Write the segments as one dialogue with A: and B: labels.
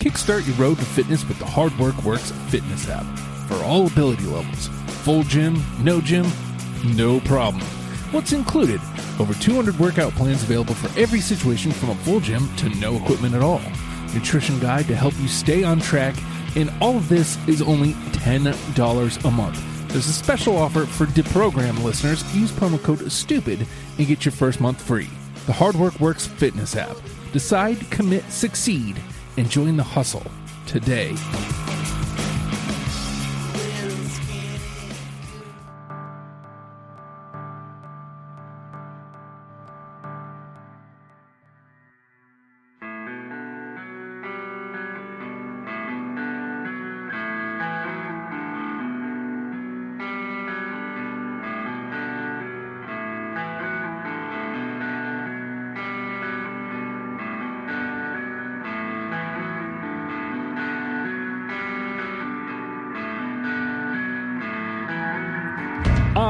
A: Kickstart your road to fitness with the Hard Work Works fitness app. For all ability levels, full gym, no problem. What's included? Over 200 workout plans available for every situation from a full gym to no equipment at all. Nutrition guide to help you stay on track, and all of this is only $10 a month. There's a special offer for Deprogram listeners. Use promo code STUPID and get your first month free. The Hard Work Works fitness app. Decide, commit, succeed, and join the hustle today.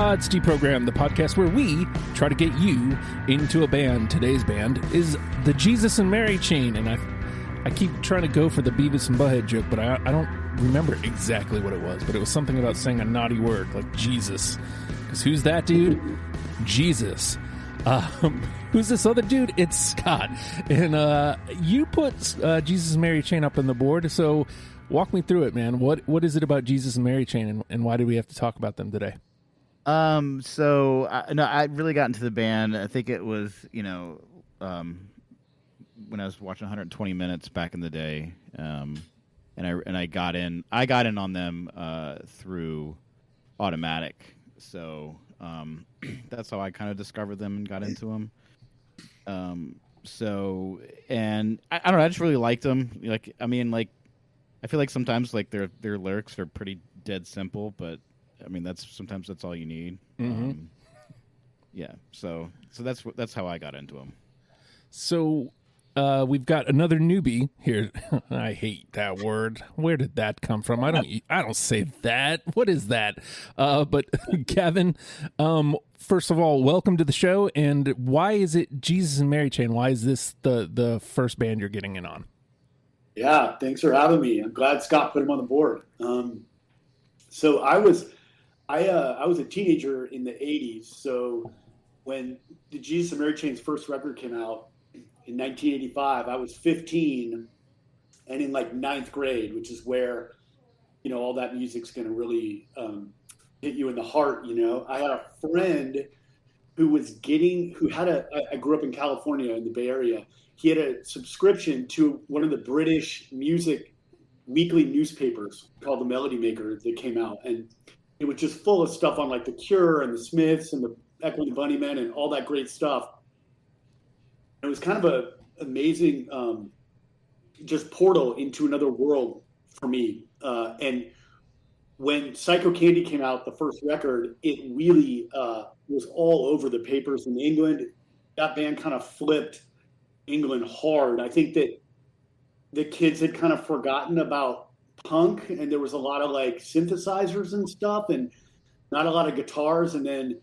A: It's Deprogram, the podcast where we try to get you into a band. Today's band is the Jesus and Mary Chain, and I keep trying to go for the Beavis and Butthead joke, but I don't remember exactly what it was, but it was something about saying a naughty word, like Jesus. Because who's that dude? Jesus. Who's this other dude? It's Scott. And you put Jesus and Mary Chain up on the board, so walk me through it, man. What is it about Jesus and Mary Chain, and why do we have to talk about them today?
B: I really got into the band. I think it was, when I was watching 120 Minutes back in the day. And I got in on them, through Automatic. So, that's how I kind of discovered them and got into them. And I don't know, I just really liked them. I feel like sometimes their lyrics are pretty dead simple, but I mean, sometimes that's all you need.
A: Mm-hmm.
B: So that's how I got into them.
A: So we've got another newbie here. I hate that word. Where did that come from? I don't say that. What is that? But Kevin, first of all, welcome to the show. And why is it Jesus and Mary Chain? Why is this the first band you're getting in on?
C: Yeah, thanks for having me. I'm glad Scott put him on the board. So I was a teenager in the 80s. So when the Jesus and Mary Chain's first record came out in 1985, I was 15 and in ninth grade, which is where, all that music's going to really hit you in the heart. I had a friend I grew up in California in the Bay Area. He had a subscription to one of the British music weekly newspapers called The Melody Maker that came out. And it was just full of stuff on The Cure and the Smiths and the Echo and the Bunnymen and all that great stuff. It was kind of an amazing just portal into another world for me. And when Psycho Candy came out, the first record, it really was all over the papers in England. That band kind of flipped England hard. I think that the kids had kind of forgotten about punk, and there was a lot of synthesizers and stuff and not a lot of guitars. And then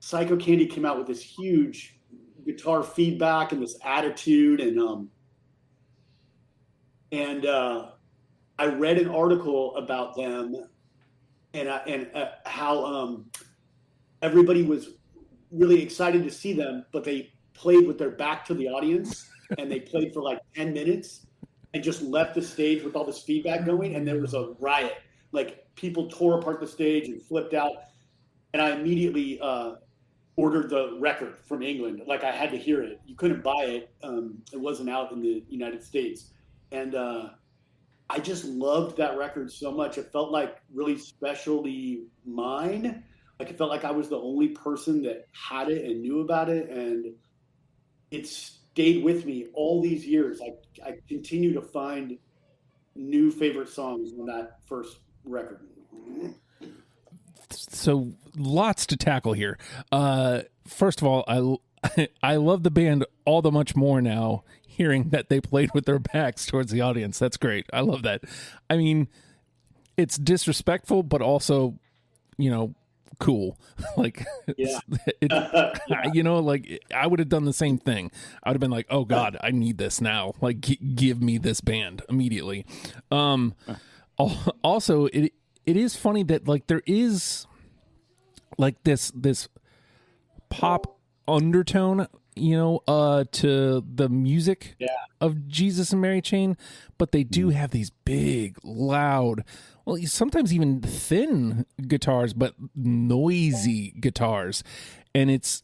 C: Psycho Candy came out with this huge guitar feedback and this attitude. And I read an article about them and how everybody was really excited to see them, but they played with their back to the audience and they played for 10 minutes. And just left the stage with all this feedback going, and there was a riot. People tore apart the stage and flipped out. And I immediately ordered the record from England. I had to hear it. You couldn't buy it. It wasn't out in the United States. And I just loved that record so much. It felt really specially mine. It felt like I was the only person that had it and knew about it. And it's stayed with me all these years. I continue to find new favorite songs on that first record.
A: So lots to tackle here. First of all, I love the band all the much more now, hearing that they played with their backs towards the audience. That's great. I love that. I mean, it's disrespectful, but also, cool. Like,
C: Yeah.
A: it, you know, like I would have done the same thing. I would have been like, oh God, I need this now. Like, give me this band immediately. Also, it is funny that like there is like this pop undertone, you know, to the music of Jesus and Mary Chain, but they do have these big, loud, well, sometimes even thin guitars, but noisy guitars. And it's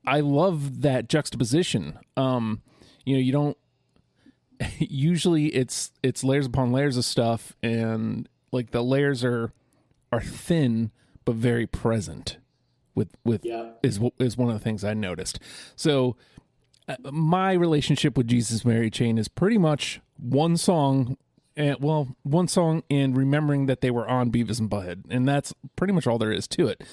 A: I love that juxtaposition. You know, you don't usually it's layers upon layers of stuff, and like the layers are thin but very present. With is one of the things I noticed. So my relationship with Jesus Mary Chain is pretty much one song and remembering that they were on Beavis and Butthead, and that's pretty much all there is to it.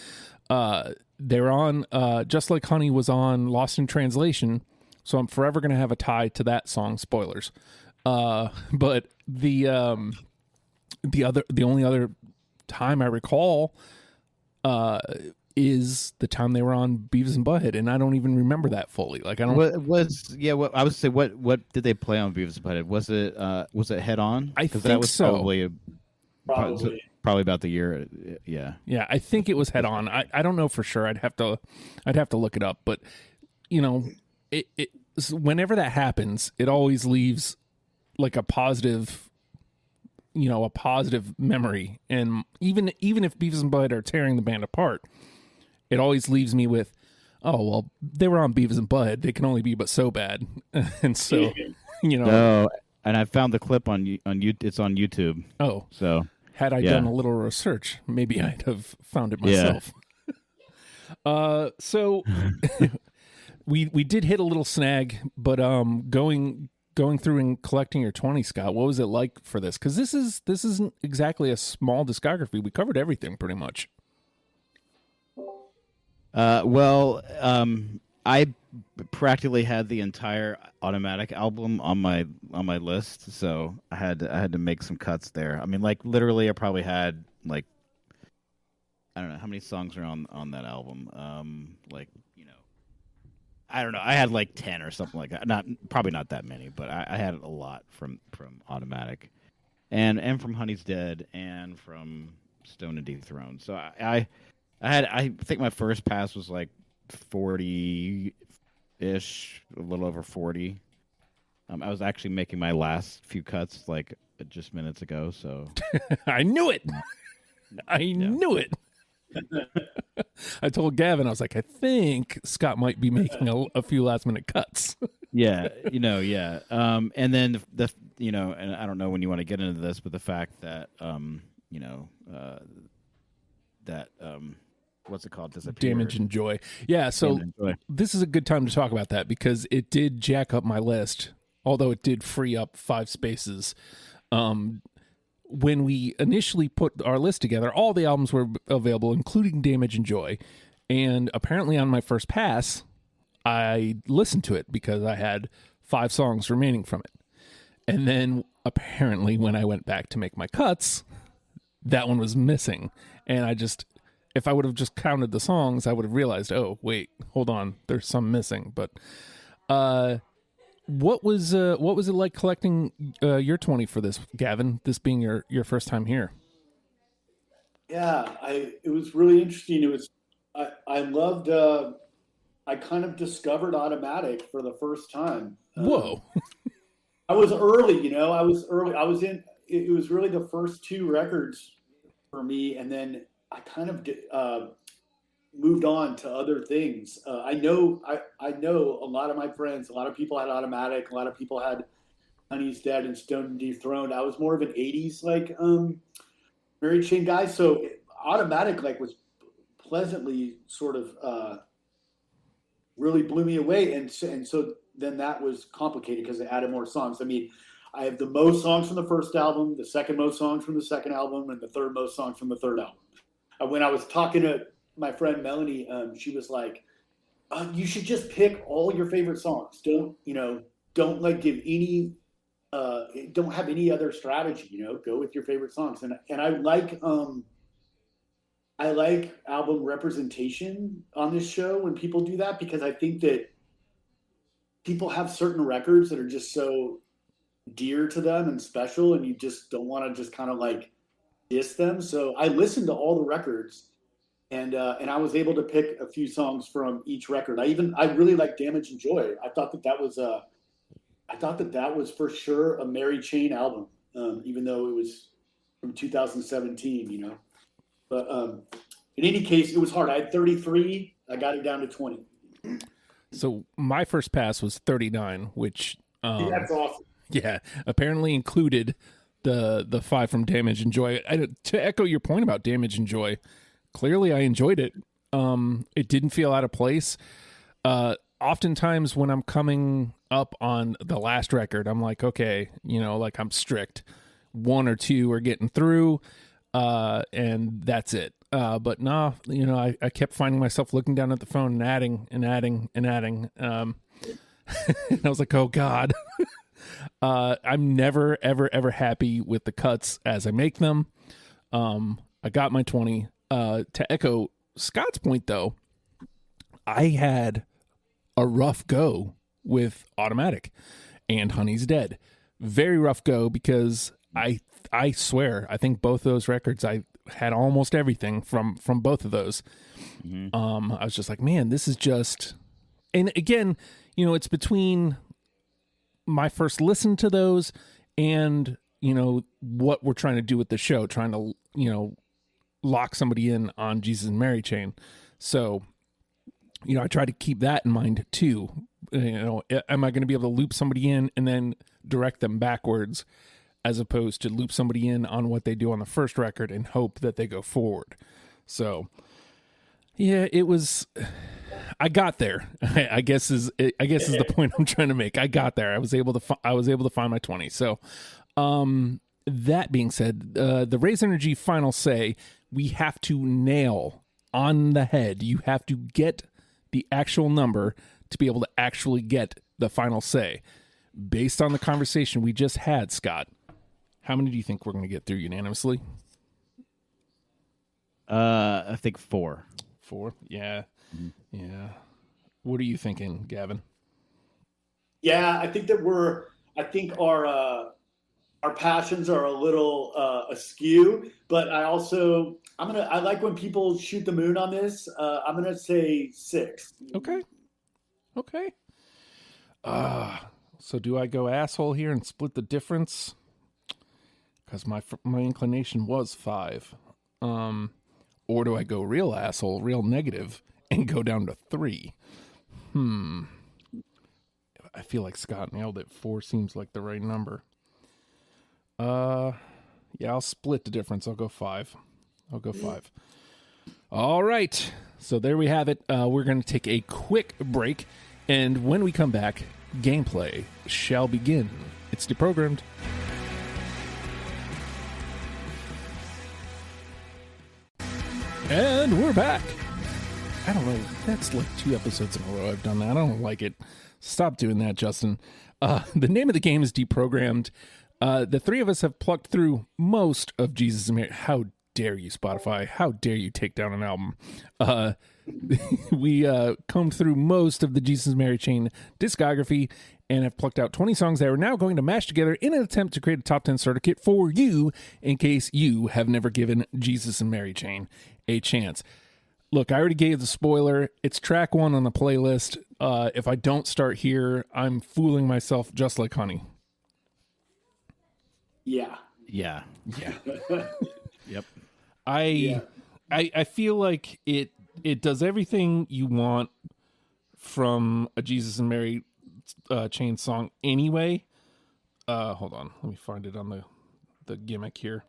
A: They're on Just Like Honey was on Lost in Translation, so I'm forever going to have a tie to that song. Spoilers. But the only other time I recall is the time they were on Beavis and Butthead, and I don't even remember that fully. Like I don't.
B: What I would say, what did they play on Beavis and Butthead? Was it Head On?
A: I think
B: that was
A: so.
B: Probably about the year. Yeah.
A: Yeah, I think it was Head On. I don't know for sure. I'd have to look it up. But you know, it whenever that happens, it always leaves like a positive memory. And even if Beavis and Butthead are tearing the band apart, it always leaves me with, oh, well, they were on Beavis and Butthead. They can only be but so bad. And so, you know.
B: No, and I found the clip on YouTube. It's on YouTube.
A: Oh.
B: So.
A: Had I done a little research, maybe I'd have found it myself. Yeah. So we did hit a little snag, but going through and collecting your 20, Scott, what was it like for this? Because this isn't exactly a small discography. We covered everything pretty much.
B: I practically had the entire Automatic album on my list, so I had to make some cuts there. I mean, like literally, I probably had like, I don't know how many songs are on that album. Like, you know, I don't know. I had like 10 or something like that. Probably not that many, but I had a lot from Automatic, and from Honey's Dead, and from Stone and Dethroned. So I think my first pass was like 40-ish, a little over 40. I was actually making my last few cuts like just minutes ago. So
A: I knew it. Knew it. I told Gavin, I was like, I think Scott might be making a few last minute cuts.
B: Yeah. And then and I don't know when you want to get into this, but the fact that what's it called?
A: Damage and Joy. Yeah, so this is a good time to talk about that because it did jack up my list, although it did free up 5 spaces. When we initially put our list together, all the albums were available, including Damage and Joy. And apparently on my first pass, I listened to it because I had 5 songs remaining from it. And then apparently when I went back to make my cuts, that one was missing. And if I would have just counted the songs, I would have realized, oh, wait, hold on, there's some missing. But what was it like collecting your 20 for this, Gavin, this being your first time here?
C: Yeah, it was really interesting. It was I loved I kind of discovered Automatic for the first time.
A: Whoa.
C: I was early, I was early. It was really the first 2 records for me, and then I kind of moved on to other things. I know a lot of my friends, a lot of people had Automatic, a lot of people had Honey's Dead and Stone and Dethroned. I was more of an 80s like Mary Chain guy, so Automatic like was pleasantly sort of really blew me away, and so then that was complicated because they added more songs. I mean, I have the most songs from the first album, the second most songs from the second album, and the third most songs from the third album. When I was talking to my friend Melanie, she was like, "You should just pick all your favorite songs. Don't like give any, don't have any other strategy. Go with your favorite songs." And I like, I like album representation on this show when people do that, because I think that people have certain records that are just so dear to them and special, and you just don't want to just kind of like diss them. So I listened to all the records, and I was able to pick a few songs from each record. I really like Damage and Joy. I thought that was for sure a Mary Chain album, even though it was from 2017, you know. But in any case, it was hard. I had 33. I got it down to 20.
A: So my first pass was 39, which
C: that's awesome.
A: Yeah, apparently included the 5 from Damage and Joy. To echo your point about Damage and Joy, clearly I enjoyed it. It didn't feel out of place. Oftentimes when I'm coming up on the last record, I'm like, okay, you know, like I'm strict. 1 or 2 are getting through, and that's it. But nah, you know, I kept finding myself looking down at the phone and adding. And I was like, oh God. I'm never, ever, ever happy with the cuts as I make them. I got my 20. To echo Scott's point, though, I had a rough go with Automatic and Honey's Dead. Very rough go, because I swear, I think both those records, I had almost everything from both of those. Mm-hmm. I was just like, man, this is just... And again, you know, it's between my first listen to those and, you know, what we're trying to do with the show, trying to, you know, lock somebody in on Jesus and Mary Chain. So, you know, I try to keep that in mind too. You know, am I going to be able to loop somebody in and then direct them backwards, as opposed to loop somebody in on what they do on the first record and hope that they go forward? So, yeah, it was... I got there. I guess is the point I'm trying to make. I got there. I was able to find my 20. So, that being said, the Raise Energy final say, we have to nail on the head. You have to get the actual number to be able to actually get the final say. Based on the conversation we just had, Scott, how many do you think we're going to get through unanimously?
B: I think 4.
A: 4? Yeah. Mm-hmm. Yeah. What are you thinking, Gavin?
C: Yeah, I think our passions are a little askew, but I like when people shoot the moon on this. I'm going to say 6.
A: Okay. So do I go asshole here and split the difference? Because my inclination was 5. Or do I go real asshole, real negative, and go down to 3? I feel like Scott nailed it. 4 seems like the right number. Yeah, I'll split the difference. I'll go 5. All right. So there we have it. We're going to take a quick break. And when we come back, gameplay shall begin. It's deprogrammed. And we're back. I don't know. That's like 2 episodes in a row I've done that. I don't like it. Stop doing that, Justin. The name of the game is Deprogrammed. The 3 of us have plucked through most of Jesus and Mary. How dare you, Spotify? How dare you take down an album? We combed through most of the Jesus and Mary Chain discography and have plucked out 20 songs that we're now going to mash together in an attempt to create a top 10 starter kit for you, in case you have never given Jesus and Mary Chain a chance. Look, I already gave the spoiler. It's track 1 on the playlist. If I don't start here, I'm fooling myself just like Honey.
C: Yeah.
B: Yep.
A: I feel like it does everything you want from a Jesus and Mary Chain song anyway. Hold on, let me find it on the gimmick here.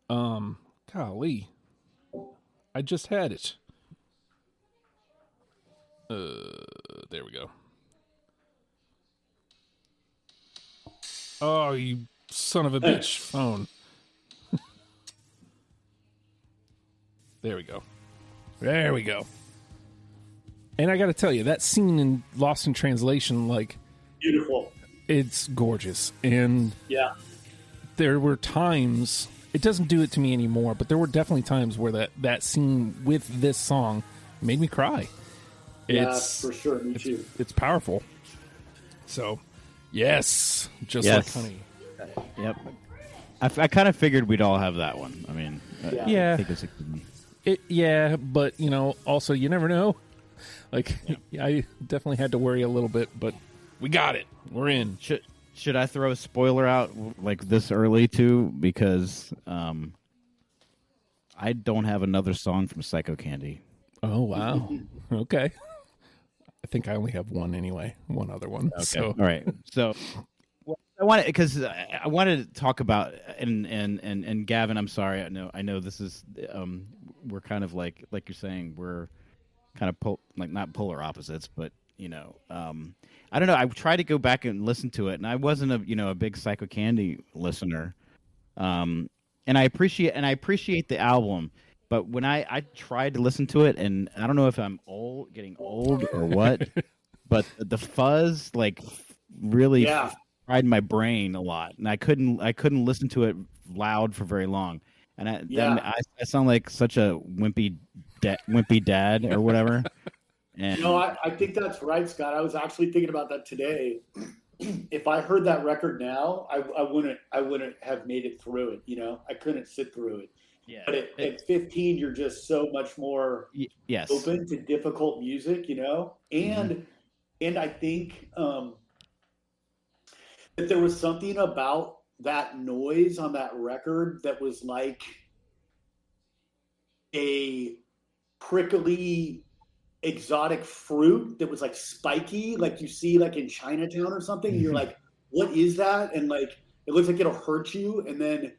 A: Golly, I just had it. There we go. Oh, you son of a bitch phone. There we go. And I got to tell you, that scene in Lost in Translation, like,
C: beautiful.
A: It's gorgeous. And
C: yeah,
A: there were times it doesn't do it to me anymore, but there were definitely times where that scene with this song made me cry.
C: Yeah, for sure. Me too.
A: It's powerful. So, yes, just
B: Yes.
A: like Honey.
B: Yep. I kind of figured we'd all have that one. I mean,
A: Yeah.
B: I think it's a good one.
A: Yeah, but, also you never know. Like, I definitely had to worry a little bit, but we got it. We're in.
B: Should I throw a spoiler out like this early too? Because I don't have another song from Psycho Candy.
A: Oh, wow. Okay. I think I only have one anyway. One other one.
B: Okay.
A: So.
B: All right. So I wanted to talk about and Gavin, I'm sorry. I know this is we're kind of like you're saying, we're kind of not polar opposites, but I don't know. I tried to go back and listen to it, and I wasn't a big Psycho Candy listener. And I appreciate the album, but when I tried to listen to it, and I don't know if I'm getting old or what, but the fuzz really fried my brain a lot, and I couldn't listen to it loud for very long, and I sound like such a wimpy dad or whatever. And
C: I think that's right, Scott. I was actually thinking about that today. If I heard that record now, I wouldn't have made it through it. I couldn't sit through it.
B: Yeah.
C: But at 15, you're just so much more
B: yes.
C: open to difficult music, and I think that there was something about that noise on that record that was like a prickly exotic fruit that was like spiky, like you see like in Chinatown or something, and you're like, what is that? And like it looks like it'll hurt you, and then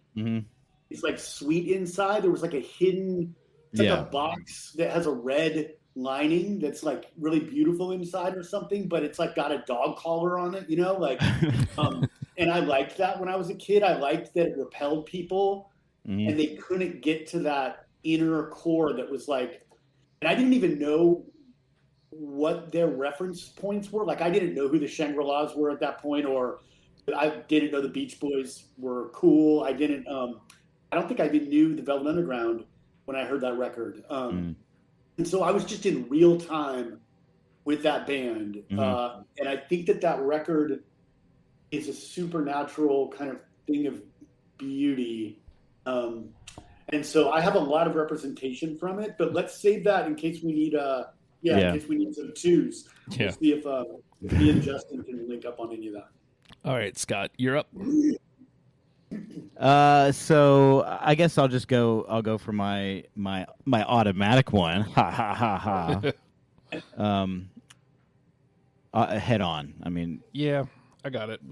C: it's like sweet inside. There was like a hidden, it's like a box that has a red lining that's like really beautiful inside or something, but it's like got a dog collar on it, and I liked that when I was a kid. I liked that it repelled people, and they couldn't get to that inner core that was like, and I didn't even know what their reference points were. Like I didn't know who the Shangri-Las were at that point, or I didn't know the Beach Boys were cool. I don't think I even knew the Velvet Underground when I heard that record. And so I was just in real time with that band. And I think that record is a supernatural kind of thing of beauty. And so I have a lot of representation from it, but let's save that in case we need in case we need some twos.
A: Yeah.
C: We'll see if me and Justin can link up on any of that.
A: All right, Scott, you're up.
B: So I guess I'll go for my automatic one. Ha ha ha ha. Head On. I mean,
A: yeah, I got it.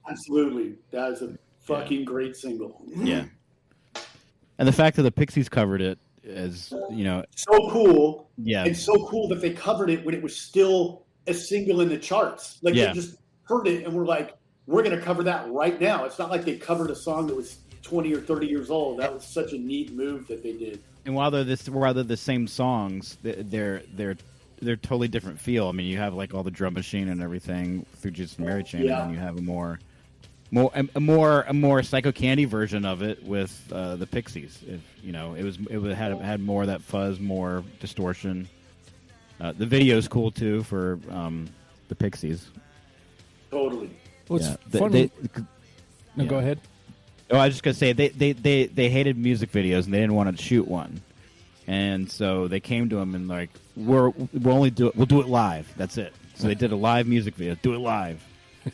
C: Absolutely. That is a fucking great single.
B: Yeah. And the fact that the Pixies covered it is,
C: so cool.
B: Yeah.
C: It's so cool that they covered it when it was still a single in the charts. Like they just heard it and were like, we're going to cover that right now. It's not like they covered a song that was 20 or 30 years old. That was such a neat move that they did.
B: And while they're the same songs, they're totally different feel. I mean, you have like all the drum machine and everything through Judas and Mary Chain, and then you have a more Psycho Candy version of it with the Pixies. It had more of that fuzz, more distortion. The video's cool too for the Pixies.
C: Totally.
A: What's funny? Go ahead.
B: Oh, I was just gonna say they hated music videos and they didn't want to shoot one, and so they came to him and like we'll do it live. That's it. So they did a live music video. Do it live.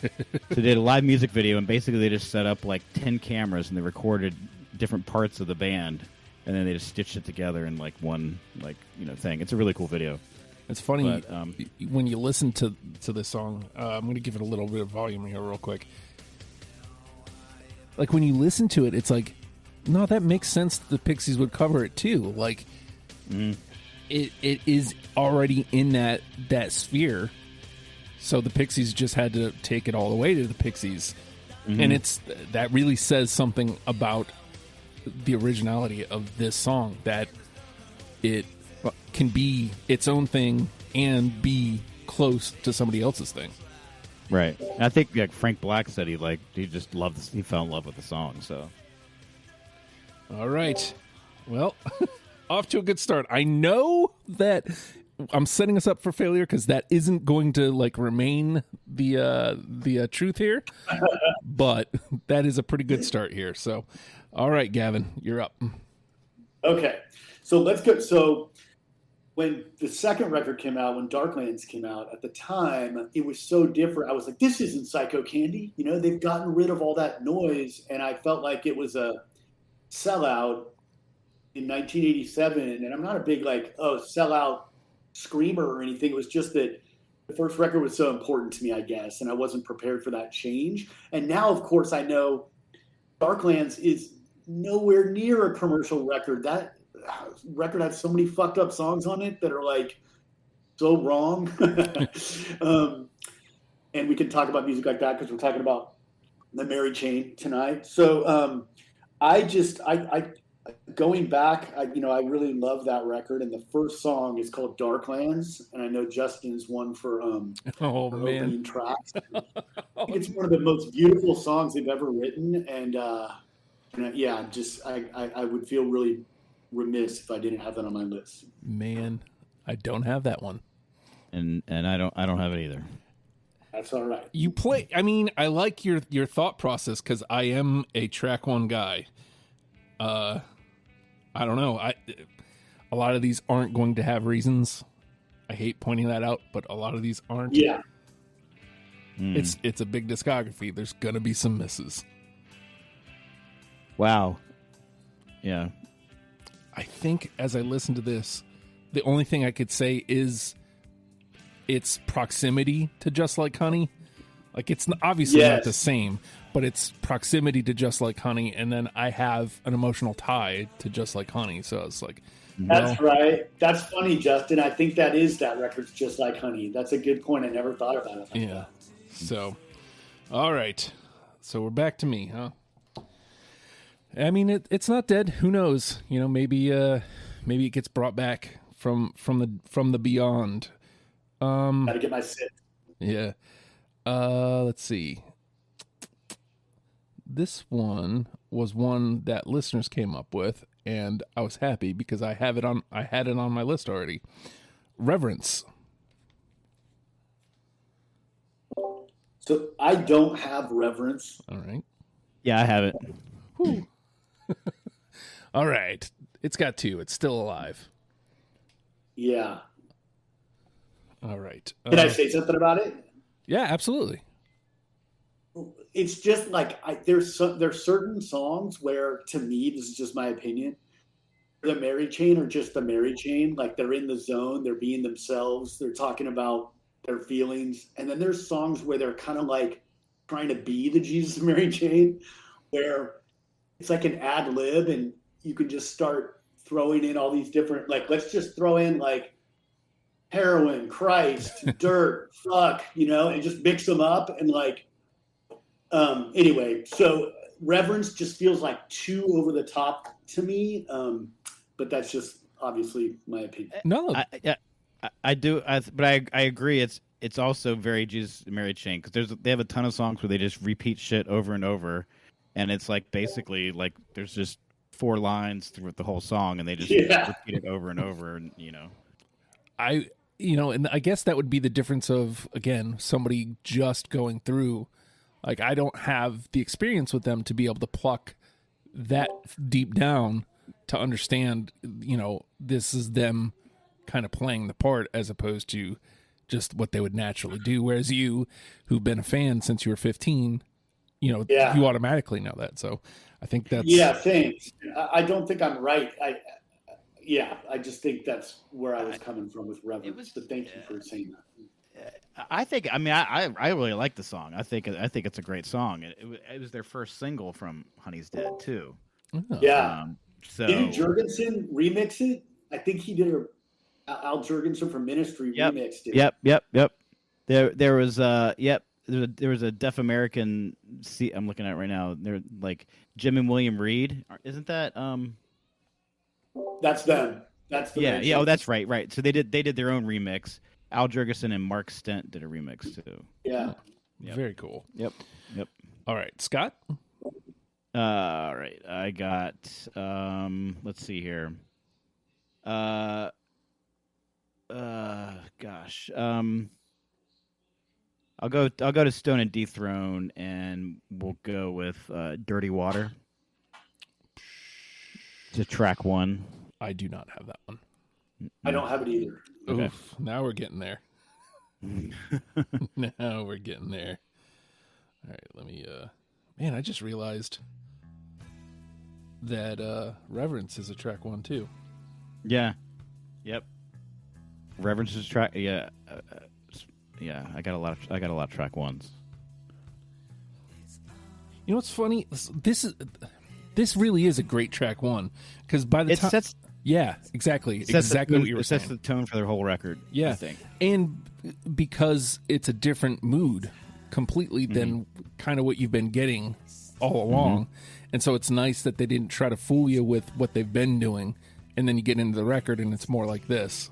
B: So they did a live music video, and basically they just set up like 10 cameras and they recorded different parts of the band, and then they just stitched it together in like one thing. It's a really cool video.
A: It's funny when you listen to this song. I'm going to give it a little bit of volume here real quick. Like when you listen to it, it's like, no, that makes sense. The Pixies would cover it too. Like it is already in that sphere. So the Pixies just had to take it all the way to the Pixies. And that really says something about the originality of this song, that it can be its own thing and be close to somebody else's thing.
B: Right. And I think Frank Black said he just loved this. He fell in love with the song. So
A: All right. Well, off to a good start. I know that I'm setting us up for failure because that isn't going to like remain the truth here, but that is a pretty good start here. So, all right, Gavin, you're up.
C: Okay, so let's go. So when the second record came out, when Darklands came out, at the time it was so different. I was like, this isn't Psycho Candy. You know, they've gotten rid of all that noise, and I felt like it was a sellout in 1987. And I'm not a big like sellout screamer or anything. It was just that the first record was so important to me, I guess, and I wasn't prepared for that change. And now, of course, I know Darklands is nowhere near a commercial record. That record has so many fucked up songs on it that are like so wrong. And we can talk about music like that because we're talking about the Mary Chain tonight. So I going back, I really love that record, and the first song is called Darklands, and I know Justin's one for opening tracks. I think it's one of the most beautiful songs they've ever written, and yeah, I would feel really remiss if I didn't have that on my list.
A: Man, I don't have that one,
B: and I don't have it either.
C: That's all right.
A: You play. I mean, I like your thought process because I am a track one guy. I don't know. A lot of these aren't going to have reasons. I hate pointing that out, but a lot of these aren't.
C: Yeah.
A: It's a big discography. There's gonna be some misses.
B: Wow. Yeah.
A: I think as I listen to this, the only thing I could say is its proximity to Just Like Honey. Like, it's obviously not the same, but it's proximity to Just Like Honey, and then I have an emotional tie to Just Like Honey, so it's like...
C: That's right. That's funny, Justin. I think that record's Just Like Honey. That's a good point. I never thought about it like that.
A: So, all right. So we're back to me, huh? I mean, it's not dead. Who knows? You know, maybe it gets brought back from the beyond.
C: Gotta get my sit.
A: Yeah. Let's see. This one was one that listeners came up with, and I was happy because I had it on my list already. Reverence.
C: So I don't have Reverence.
A: All right.
B: Yeah, I have it.
A: Whew. All right. It's got 2. It's still alive.
C: Yeah.
A: All right.
C: Can I say something about it?
A: Yeah, absolutely.
C: It's just like there's certain songs where, to me, this is just my opinion, the Mary Chain are just the Mary Chain. Like, they're in the zone, they're being themselves, they're talking about their feelings. And then there's songs where they're kind of like trying to be the Jesus and Mary Chain, where it's like an ad lib, and you can just start throwing in all these different, like, let's just throw in like heroin, Christ, dirt, fuck, and just mix them up. And like, anyway, so Reverence just feels like too over the top to me. But that's just obviously my opinion.
A: No,
B: I do, but I agree. It's also very Jesus and Mary Chain because they have a ton of songs where they just repeat shit over and over, and it's like basically like there's just 4 lines through the whole song, and they just repeat it over and over, and
A: and I guess that would be the difference of, again, somebody just going through. Like, I don't have the experience with them to be able to pluck that deep down to understand, this is them kind of playing the part as opposed to just what they would naturally do. Whereas you, who've been a fan since you were 15, you automatically know that. So I think that's...
C: Yeah, thanks. I don't think I'm right. I just think that's where I was coming from with Reverence. But thank you for saying that.
B: I think. I mean, I really like the song. I think it's a great song. It was their first single from Honey's Dead too.
A: Oh.
C: Yeah.
B: So
C: didn't Jurgensen remix it? I think he did. Al Jurgensen from Ministry remixed it.
B: Yep. There was there was a Deaf American. I'm looking at it right now. They're like Jim and William Reed. Isn't that
C: That's them. That's the
B: yeah. Oh, that's right. So they did their own remix. Al Jurgensen and Mark Stent did a remix too.
C: Yeah.
A: Very cool.
B: Yep.
A: All right, Scott.
B: All right, I got. Let's see here. Gosh. I'll go to Stone and Dethrone, and we'll go with Dirty Water. To track 1.
A: I do not have that one.
C: I don't have it either.
B: Okay.
A: Oof, now we're getting there. Now we're getting there. All right, let me. Man, I just realized that Reverence is a track 1 too.
B: Yeah. Yep. Reverence is track. Yeah. Yeah. I got a lot of track 1s.
A: You know what's funny? This really is a great track 1 because by the time yeah, exactly what you were saying.
B: It sets the tone for their whole record.
A: Yeah,
B: I think.
A: And because it's a different mood completely than kind of what you've been getting all along, and so it's nice that they didn't try to fool you with what they've been doing, and then you get into the record and it's more like this.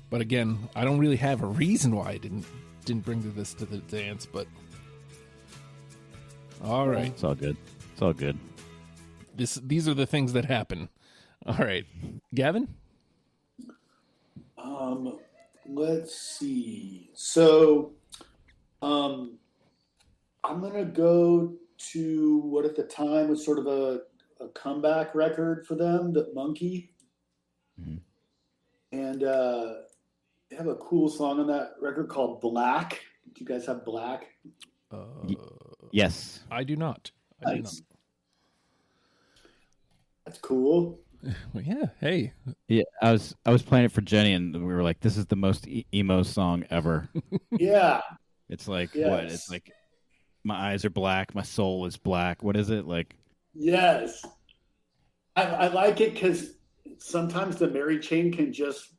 A: But again, I don't really have a reason why I didn't bring this to the dance, but all right,
B: It's all good. It's all good.
A: These are the things that happen. All right, Gavin.
C: Let's see. So, I'm gonna go to what at the time was sort of a comeback record for them, the Monkey, and they have a cool song on that record called Black. Do you guys have Black?
B: Yes.
A: I do not. I do not.
C: Nice. That's cool.
A: Well, yeah. Hey.
B: Yeah, I was playing it for Jenny, and we were like, "This is the most emo song ever."
C: Yeah.
B: It's like
C: Yes.
B: what? It's like my eyes are black, my soul is black. What is it like?
C: Yes. I like it because sometimes the Mary chain can just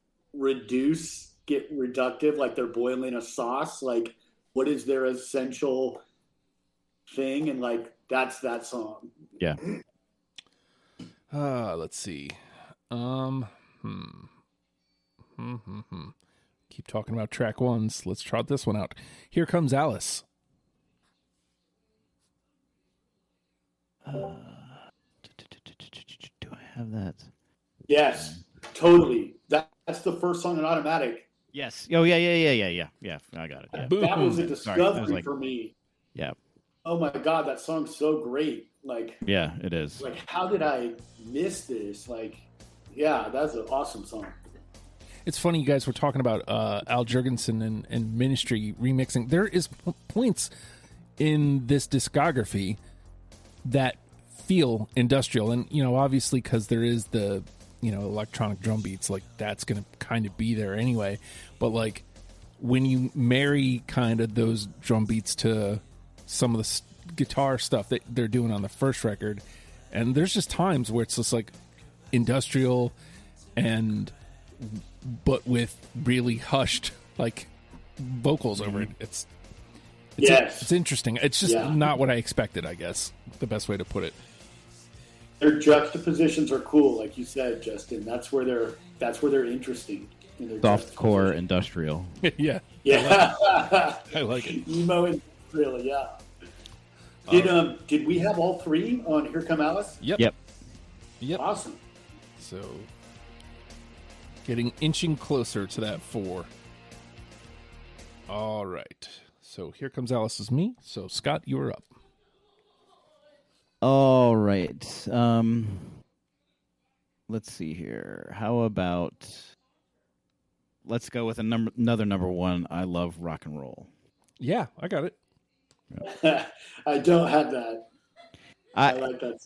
C: get reductive, like they're boiling a sauce. Like, what is their essential thing? And like, that's that song.
B: Yeah.
A: Let's see. Keep talking about track 1s. Let's trot this one out. Here Comes Alice.
B: Do I have that?
C: Yes, totally. That's the first song in Automatic.
B: Yes. Oh yeah. Yeah. I got it. Yeah.
A: Boom.
C: That was a
B: Sorry, I was
C: discovery
B: like-
C: for me.
B: Yeah.
C: Oh my God, that song's so great. Like,
B: Yeah. It is.
C: how did I miss this? Like, yeah, that's an awesome song.
A: It's funny you guys were talking about Al Jurgensen and Ministry remixing. There is points in this discography that feel industrial, and obviously because there is the electronic drum beats, like that's going to kind of be there anyway. But like when you marry kind of those drum beats to some of the guitar stuff that they're doing on the first record, and there's just times where it's just like industrial but with really hushed like vocals over it. It's interesting. It's just not what I expected, I guess. The best way to put it.
C: Their juxtapositions are cool, like you said, Justin. That's where they're interesting. In their
B: Softcore industrial.
A: Yeah.
C: Yeah.
A: I like it.
C: Emo industrial, yeah. Did we have all 3 on Here Come Alice?
A: Yep.
C: Awesome.
A: So inching closer to that 4. All right. So Here Comes Alice is me. So Scott, you are up.
B: All right. Let's see here. How about let's go with another number 1. I love rock and roll.
A: Yeah, I got it.
C: I don't have that. I like that.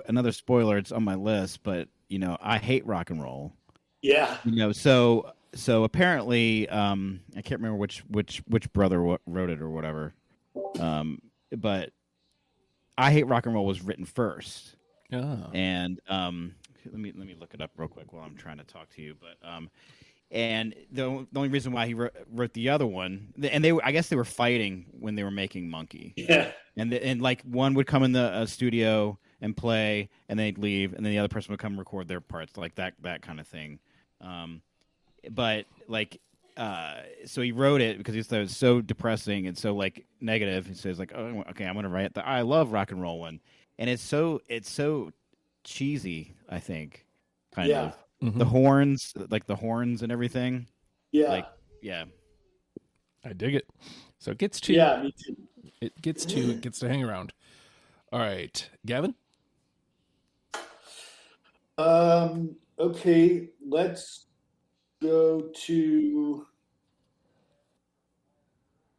B: Another spoiler. It's on my list, but I hate rock and roll.
C: Yeah.
B: So apparently, I can't remember which brother wrote it or whatever. But I Hate Rock and Roll was written first.
A: Oh.
B: And let me look it up real quick while I'm trying to talk to you. But and the only reason why he wrote the other one, and I guess they were fighting when they were making Monkey.
C: Yeah.
B: And like one would come in the studio and play, and they'd leave, and then the other person would come record their parts, like that kind of thing. But like so he wrote it because he thought it was so depressing and so like negative. He says like, oh, okay, I'm gonna write the I love rock and roll one, and it's so cheesy. I think kind of the horns, like the horns and everything.
C: Yeah,
B: like yeah,
A: I dig it. So it gets two.
C: Yeah, me too.
A: It gets two. It gets to hang around. All right, Gavin.
C: Okay, let's go to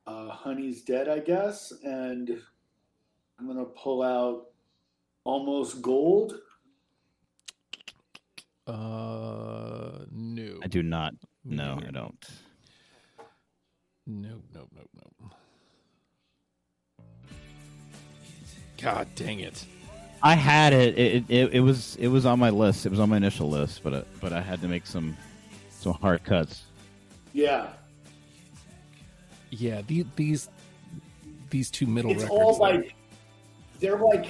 C: Honey's Dead, I guess, and I'm gonna pull out Almost Gold.
A: No.
B: I do not. No, I don't.
A: No. God dang it!
B: I had it. It was on my list. It was on my initial list, but I had to make some hard cuts.
C: Yeah,
A: Yeah, these two middle
C: it's
A: records.
C: all like they're like,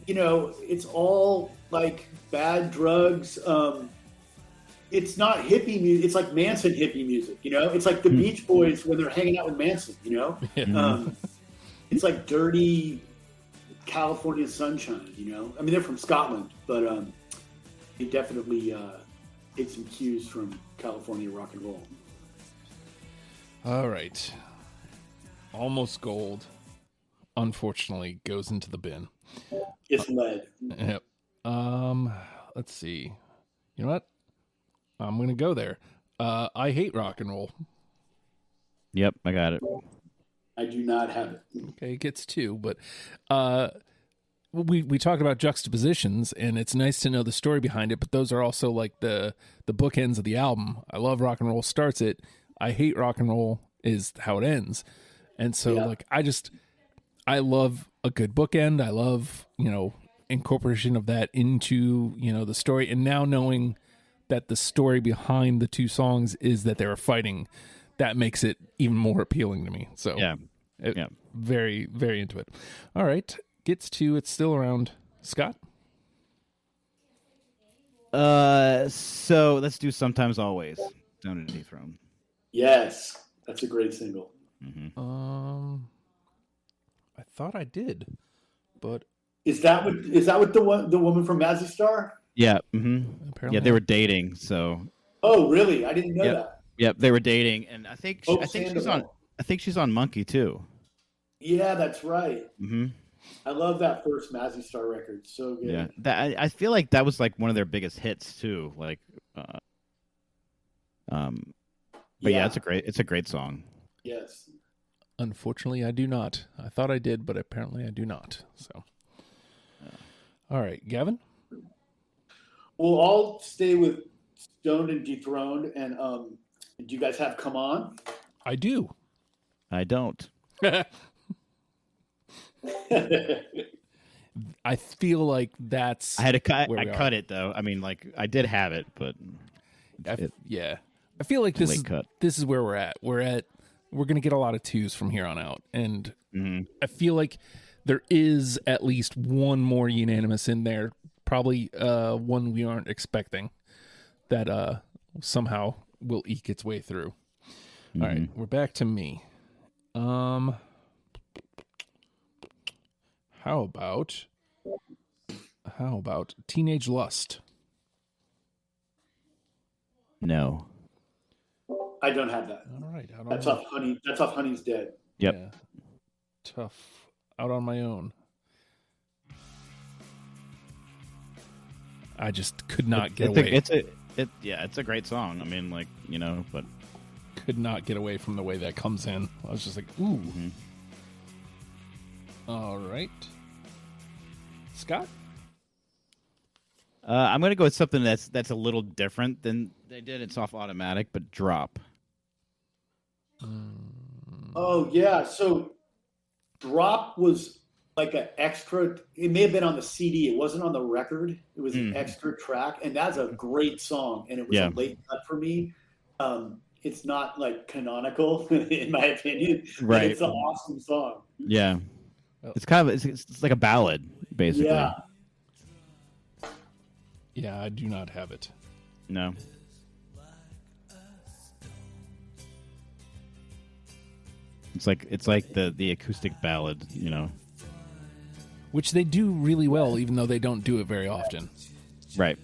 C: you know, it's all like bad drugs. It's not hippie music. It's like Manson hippie music. You know, it's like the Beach Boys when they're hanging out with Manson. You know, it's like dirty California sunshine. You know, I mean they're from Scotland, but they definitely take some cues from California rock and roll.
A: All right. Almost Gold, unfortunately, goes into the bin.
C: It's lead.
A: Yep. Let's see. You know what? I'm gonna go there. I Hate Rock and Roll.
B: Yep, I got it.
C: I do not have it.
A: Okay, it gets two, but we talked about juxtapositions, and it's nice to know the story behind it. But those are also like the bookends of the album. I love Rock and Roll starts it. I Hate Rock and Roll is how it ends. And so like I love a good bookend. I love, you know, incorporation of that into, you know, the story. And now knowing that the story behind the two songs is that they were fighting, that makes it even more appealing to me. So very, very into it. All right. Gets to, it's still around. Scott?
B: So let's do Sometimes Always. Down to Dethrone.
C: Yes, that's a great single.
A: I thought I did, but
C: Is that what the woman from Mazzy Star?
B: Yeah.
A: apparently
B: Yeah, they were dating. So.
C: Oh, really? I didn't know that.
B: Yep, they were dating, and I think
C: Sandoval.
B: she's on Monkey too.
C: Yeah, that's right.
B: Mm-hmm.
C: I love that first Mazzy Star record. So good.
B: Yeah, I feel like that was like one of their biggest hits too. Like, but yeah, it's a great song.
C: Yes.
A: unfortunately I do not. I thought I did, but apparently I do not. So, all right, Gavin.
C: Well, I'll stay with Stoned and Dethroned. And do you guys have Come On?
A: I do.
B: I don't.
A: I feel like that's.
B: I had to cut.
A: where
B: I
A: we
B: cut
A: are.
B: it though. I mean, like I did have it, but
A: Yeah, I feel like this
B: late
A: is
B: cut.
A: this is where we're at. We're gonna get a lot of twos from here on out, and I feel like there is at least one more unanimous in there. Probably one we aren't expecting that somehow will eke its way through. All right, we're back to me. How about Teenage Lust?
B: No.
C: I don't have that.
A: All right, out on
C: That's
A: my-
C: off Honey. That's off Honey's Dead.
B: Yep.
A: Yeah. Tough. Out on my own. I just could not get away.
B: It's a great song. I mean, like, you know, but
A: Could not get away from the way that comes in. I was just like, ooh. All right. Scott?
B: I'm gonna go with something that's a little different than they did. It's off Automatic, but Drop.
C: Oh yeah. So Drop was like an extra. It may have been on the CD. It wasn't on the record. It was an extra track, and that's a great song. And it was a late cut for me. It's not like canonical in my opinion. But
B: Right.
C: it's an awesome song.
B: Yeah. It's kind of it's like a ballad, basically.
C: Yeah.
A: Yeah, I do not have it.
B: No. It's like the acoustic ballad, you know.
A: Which they do really well, even though they don't do it very often.
B: Right.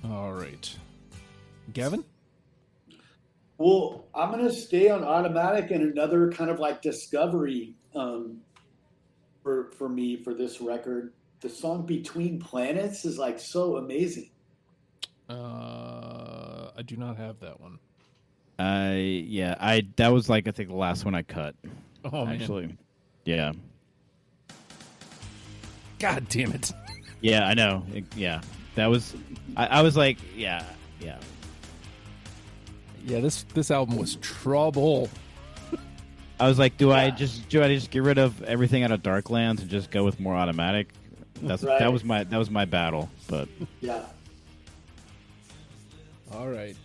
A: All right. Gavin?
C: Well, I'm going to stay on Automatic and another kind of like discovery for me for this record. The song Between Planets is like so amazing.
A: I do not have that one.
B: That was like I think the last one I cut.
A: Oh, man.
B: Actually. Yeah.
A: God damn it.
B: Yeah, I know. That was I was like, yeah.
A: Yeah, this album was trouble.
B: I was like, do I just get rid of everything out of Darklands and just go with more Automatic? That was my battle, but
C: yeah.
A: All right.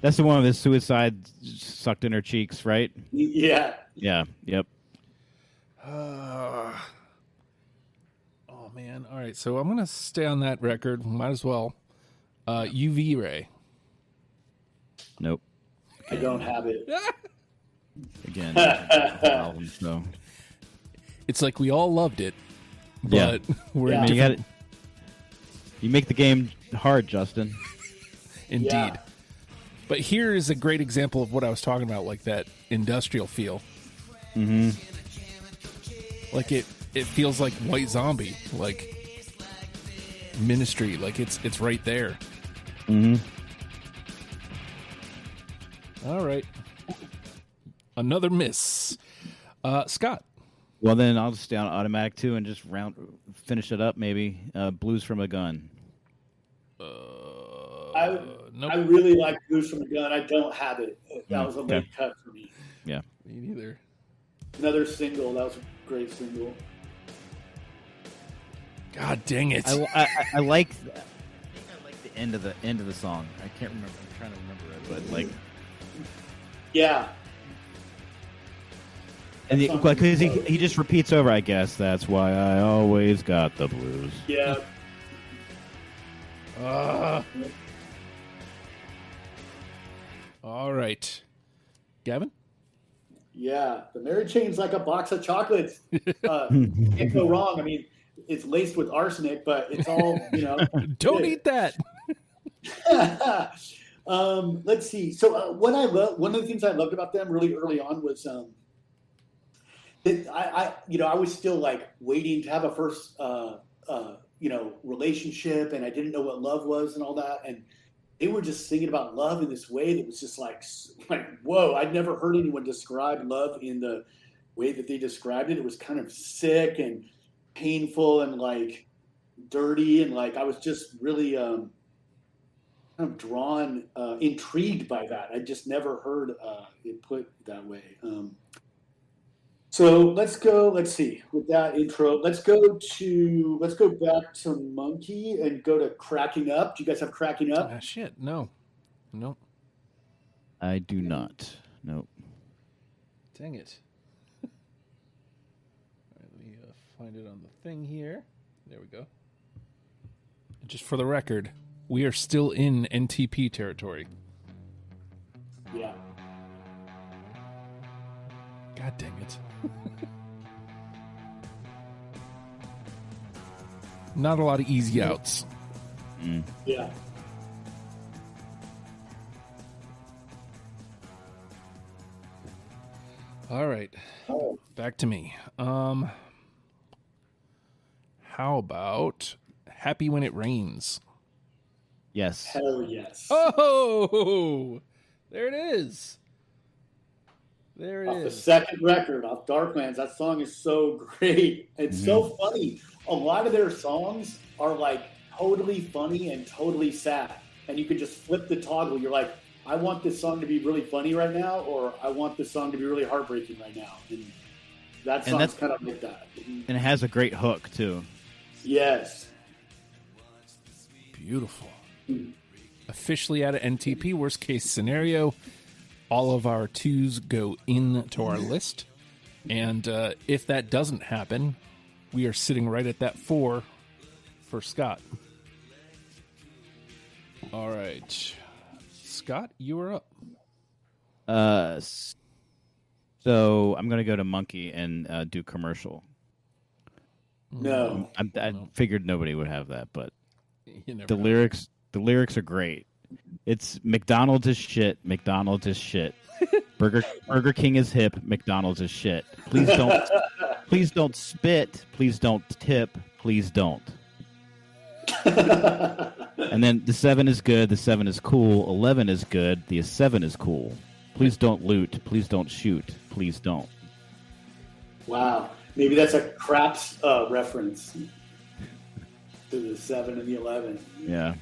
B: That's the one with the suicide sucked in her cheeks, right?
C: Yeah.
B: Yeah. Yep.
A: Oh man. All right. So I'm gonna stay on that record. Might as well. UV Ray.
B: Nope.
C: I don't have it.
B: Again. Album, so.
A: It's like we all loved it, but we're in different...
B: You make the game hard, Justin.
A: Indeed.
C: Yeah.
A: But here is a great example of what I was talking about, like that industrial feel.
B: Mm-hmm.
A: Like it feels like White Zombie, like Ministry, like it's right there.
B: Mm-hmm.
A: All right. Another miss. Scott.
B: Well, then I'll just stay on Automatic too and just finish it up. Maybe Blues from a Gun.
A: Nope.
C: I really like Blues from a Gun. I don't have it. That was a late cut for me.
B: Yeah.
A: Me neither.
C: Another single. That was a great single.
A: God dang it!
B: I like. I like the end of the song. I can't remember. I'm trying to remember it, but like.
C: Yeah.
B: And because he just repeats over, I guess that's why I always got the blues.
C: Yeah.
A: All right, Gavin.
C: Yeah, the Mary Chain's like a box of chocolates. Can't go wrong. I mean, it's laced with arsenic, but it's all,
A: Don't eat that.
C: Let's see. So one of the things I loved about them really early on was I was still like waiting to have a first relationship, and I didn't know what love was and all that, and they were just singing about love in this way that was just like whoa! I'd never heard anyone describe love in the way that they described it. It was kind of sick and painful and like dirty, and like I was just really kind of drawn, intrigued by that. I just never heard it put that way. So let's go. Let's see. With that intro, let's go back to Monkey and go to Cracking Up. Do you guys have Cracking Up?
A: Shit, no.
B: I do not. Nope.
A: Dang it. All right, let me find it on the thing here. There we go. And just for the record, we are still in NTP territory.
C: Yeah.
A: God dang it. Not a lot of easy outs.
C: Yeah.
A: All right. Back to me. How about Happy When It Rains?
B: Yes.
C: Hell yes.
A: Oh, there it is. There it
C: Off the
A: is.
C: second record, off Darklands, that song is so great. It's so funny. A lot of their songs are like totally funny and totally sad. And you can just flip the toggle. You're like, I want this song to be really funny right now, or I want this song to be really heartbreaking right now. And that song's kind of like that.
B: And it has a great hook, too.
C: Yes.
A: Beautiful. Officially out of NTP, worst case scenario. All of our twos go into our list. And if that doesn't happen, we are sitting right at that 4 for Scott. All right. Scott, you are up.
B: So I'm gonna go to Monkey and do commercial.
C: No.
B: I figured nobody would have that, but
A: You never
B: the
A: know.
B: lyrics are great. It's McDonald's is shit. McDonald's is shit. Burger King is hip. McDonald's is shit. Please don't spit. Please don't tip. Please don't. And then the 7 is good. The 7 is cool. 11 is good. The 7 is cool. Please don't loot. Please don't shoot. Please don't.
C: Wow. Maybe that's a craps reference to the 7 and the 11.
B: Yeah.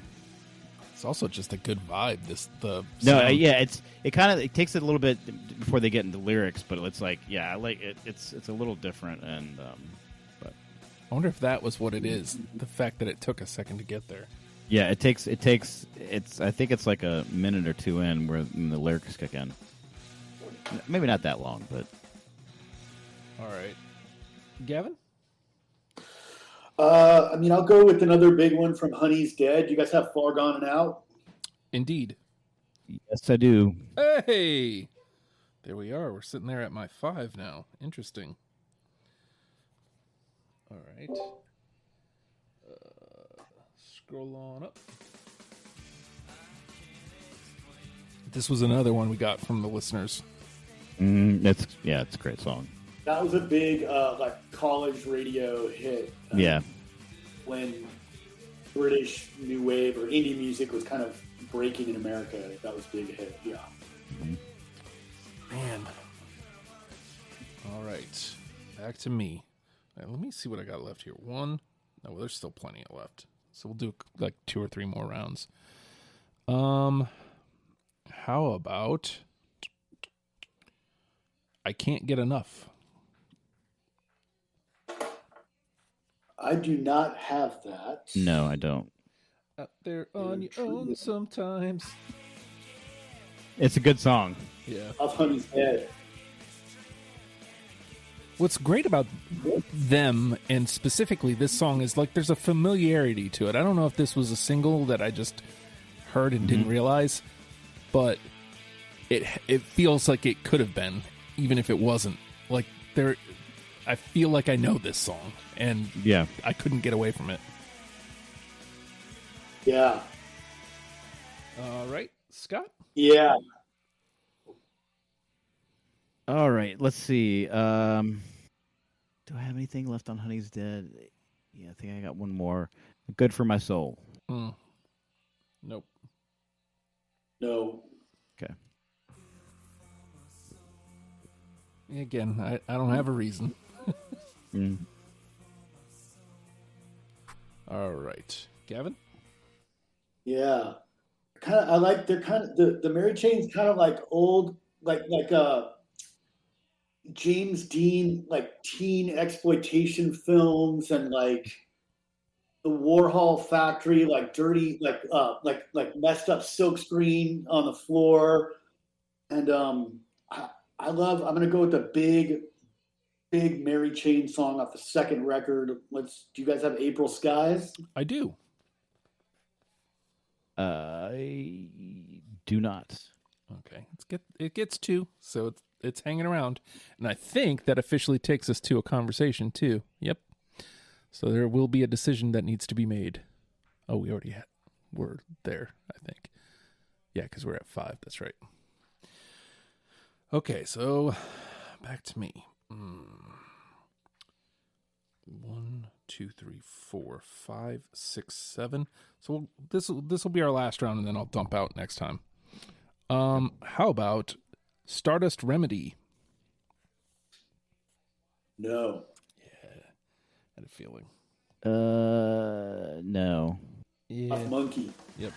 A: It's also just a good vibe.
B: No,
A: sound.
B: yeah, it takes it a little bit before they get into lyrics, but it's like, yeah, I like it. It's a little different, and but
A: I wonder if that was what it is. The fact that it took a second to get there.
B: yeah, it takes. I think it's like a minute or two in where the lyrics kick in. Maybe not that long, but
A: All right, Gavin.
C: I mean, I'll go with another big one from Honey's Dead. You guys have Far Gone and Out?
A: Indeed.
B: yes, I do.
A: Hey, there we are. We're sitting there at my 5 now. Interesting. All right. Scroll on up. This was another one we got from the listeners.
B: It's a great song.
C: That was a big like college radio hit.
B: Yeah,
C: When British new wave or indie music was kind of breaking in America, that was a big hit. Yeah.
A: Man. All right. Back to me. All right, let me see what I got left here. One. No, well, there's still plenty left. So we'll do like 2 or 3 more rounds. How about I Can't Get Enough?
C: I do not have that.
B: no, I don't.
A: Out there on your own sometimes.
B: It's a good song.
A: Yeah.
C: Of Honey's Dead.
A: What's great about them, and specifically this song, is like there's a familiarity to it. I don't know if this was a single that I just heard and didn't realize, but it feels like it could have been, even if it wasn't. Like I feel like I know this song, and
B: Yeah.
A: I couldn't get away from it.
C: Yeah.
A: All right, Scott.
C: Yeah.
B: All right, let's see. Do I have anything left on Honey's Dead? Yeah, I think I got one more. Good for My Soul.
A: Nope.
C: No.
B: Okay.
A: Again, I don't have a reason. All right, Gavin.
C: Yeah. They're kind of the Mary Chain's kind of like old like James Dean like teen exploitation films, and like the Warhol Factory, like dirty like messed up silk screen on the floor. And I'm gonna go with the big Mary Chain song off the second record. Do you guys have April Skies?
A: I do.
B: I do not.
A: Okay, it gets 2, so it's hanging around, and I think that officially takes us to a conversation too. Yep. So there will be a decision that needs to be made. Oh, we're there, I think. Yeah, because we're at 5. That's right. Okay, so back to me. 1, 2, 3, 4, 5, 6, 7. So this will be our last round, and then I'll dump out next time. How about Stardust Remedy?
C: No.
A: Yeah, I had a feeling.
B: No.
A: Yeah.
C: Off Monkey.
A: Yep.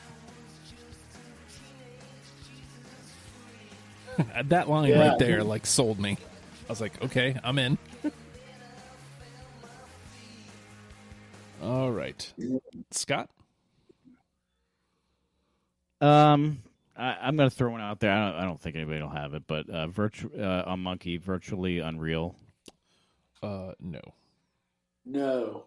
A: That line
C: Yeah.
A: right there, like, sold me. I was like, okay, I'm in. All right, Scott.
B: I'm going to throw one out there. I don't think anybody will have it, but on Monkey, Virtually Unreal.
A: No.
C: No.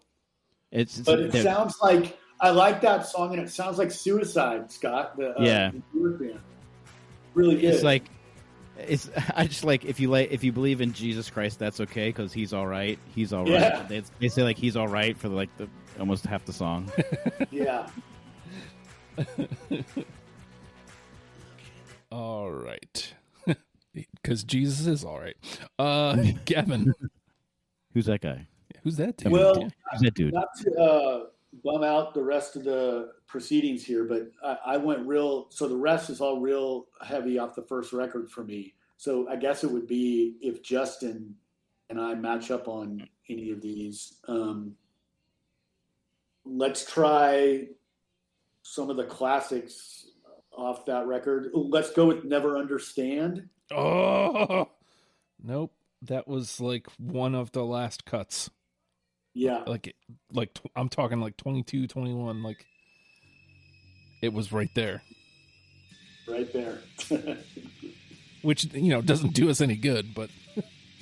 B: But
C: it sounds like, I like that song, and it sounds like Suicide, Scott.
B: Yeah.
C: The Newer band. Really good.
B: It's like It's I just like if you believe in Jesus Christ, that's okay because he's all right. He's all right.
C: Yeah.
B: They say like he's all right for like the almost half the song.
C: Yeah.
A: All right. Because Jesus is all right. Gavin.
B: Who's that guy?
A: Who's that dude?
C: Well,
B: Who's that dude?
C: not to bum out the rest of the proceedings here, but I went real. So the rest is all real heavy off the first record for me. So I guess it would be if Justin and I match up on any of these. Let's try some of the classics off that record. Let's go with Never Understand.
A: Oh, nope. That was like one of the last cuts.
C: Yeah.
A: I'm talking like 22, 21. Like it was right there.
C: Right there.
A: Which, doesn't do us any good, but.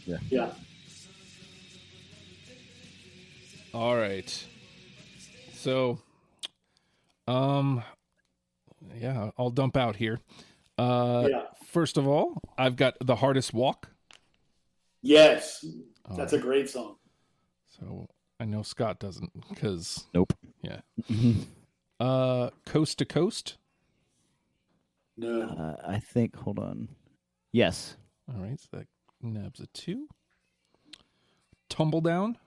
C: Yeah.
A: All right. So, yeah, I'll dump out here. First of all, I've got The Hardest Walk.
C: Yes. That's a great song.
A: So I know Scott doesn't because.
B: Nope.
A: Yeah. Coast to Coast.
C: No.
B: I think. Hold on. Yes.
A: All right. So that nabs a 2. Tumble Down.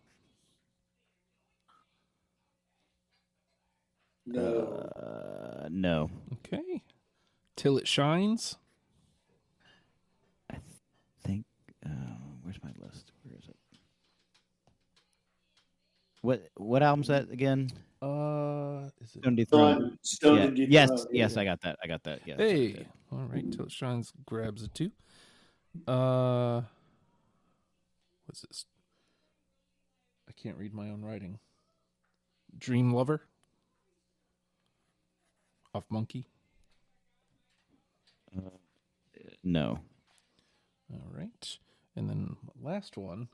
C: No.
B: No.
A: Okay. Till It Shines.
B: I think. Where's my list? Where is it? What album's that again?
A: Is it?
B: Stone Dethroned.
C: Stone
B: Yeah.
C: and Dethroned.
B: Yes. Yes. I got that. Yes.
A: Hey. All right. Till It Shines grabs a 2. What's this? I can't read my own writing. Dream Lover. Off Monkey.
B: No.
A: All right. And then last one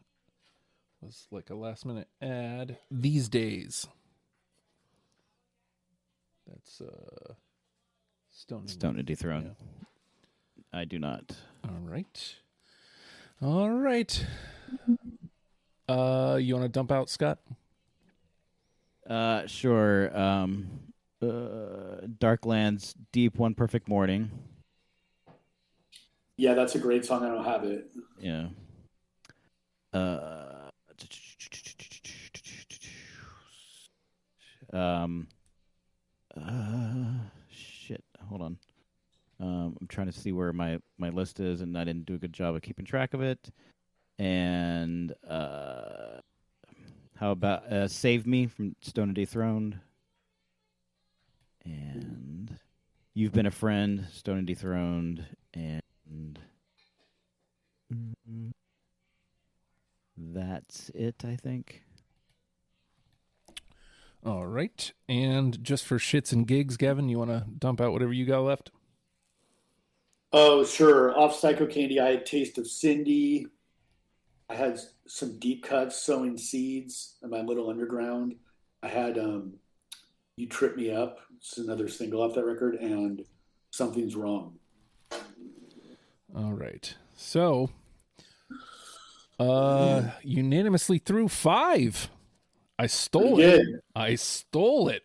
A: was like a last minute ad. These Days. That's Stone
B: and Dethroned.
A: Yeah.
B: I do not.
A: All right. All right. You want to dump out, Scott?
B: Sure. Darklands, Deep One Perfect Morning.
C: Yeah, that's a great song. I don't have it.
B: Yeah. Shit. Hold on. I'm trying to see where my list is, and I didn't do a good job of keeping track of it. And how about Save Me from Stone and Dethroned? And You've Been a Friend, Stone and Dethroned, and that's it, I think.
A: All right. And just for shits and gigs, Gavin, you want to dump out whatever you got left?
C: Oh, sure. Off Psycho Candy, I had Taste of Cindy. I had some deep cuts, Sowing Seeds, and My Little Underground. I had You Trip Me Up. It's another single off that record, and Something's Wrong.
A: All right. So, unanimously through 5. I stole it. I stole it.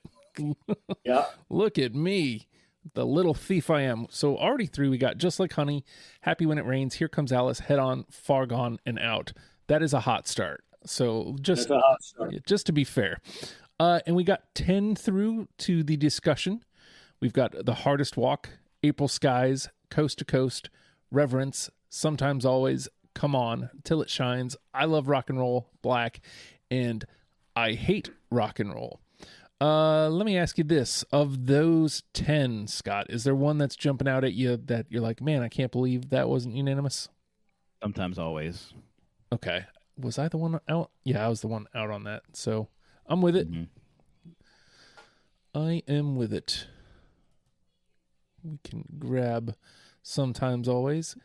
C: Yeah.
A: Look at me, the little thief I am. So already 3 we got Just Like Honey, Happy When It Rains, Here Comes Alice, Head On, Far Gone, and Out. That is a hot start. So just to be fair. And we got 10 through to the discussion. We've got The Hardest Walk, April Skies, Coast to Coast, Reverence, Sometimes Always, Come On, Till It Shines, I Love Rock and Roll, Black, and I Hate Rock and Roll. Let me ask you this. Of those 10, Scott, is there one that's jumping out at you that you're like, man, I can't believe that wasn't unanimous?
B: Sometimes Always.
A: Okay. Was I the one out? Yeah, I was the one out on that. So I'm with it.
B: Mm-hmm.
A: I am with it. We can grab Sometimes Always.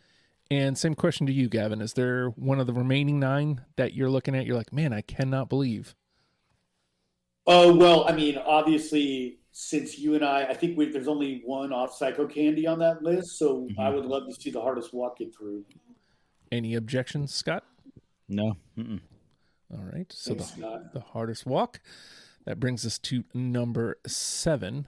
A: And same question to you, Gavin. Is there one of the remaining 9 that you're looking at? You're like, man, I cannot believe.
C: Oh, well, I mean, obviously, since you and I think there's only one off Psycho Candy on that list, so
B: Mm-hmm.
C: I would love to see The Hardest Walk get through.
A: Any objections, Scott?
B: No. Mm-mm.
A: All right. So
C: Thanks, Scott.
A: the Hardest Walk. That brings us to number 7.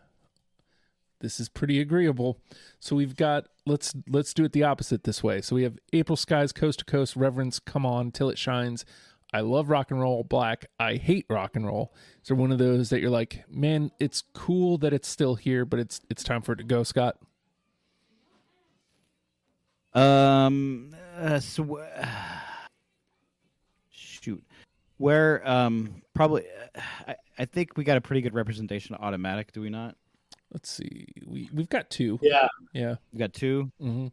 A: This is pretty agreeable. So we've got, let's do it the opposite this way. So we have April Skies, Coast to Coast, Reverence, Come On, Till It Shines, I Love Rock and Roll, Black, I Hate Rock and Roll. Is there one of those that you're like, man, it's cool that it's still here, but it's time for it to go, Scott?
B: Shoot. Where probably I think we got a pretty good representation of Automatic, do we not?
A: Let's see. We've got 2.
C: Yeah.
A: Yeah.
B: We got 2.
A: Mm-hmm.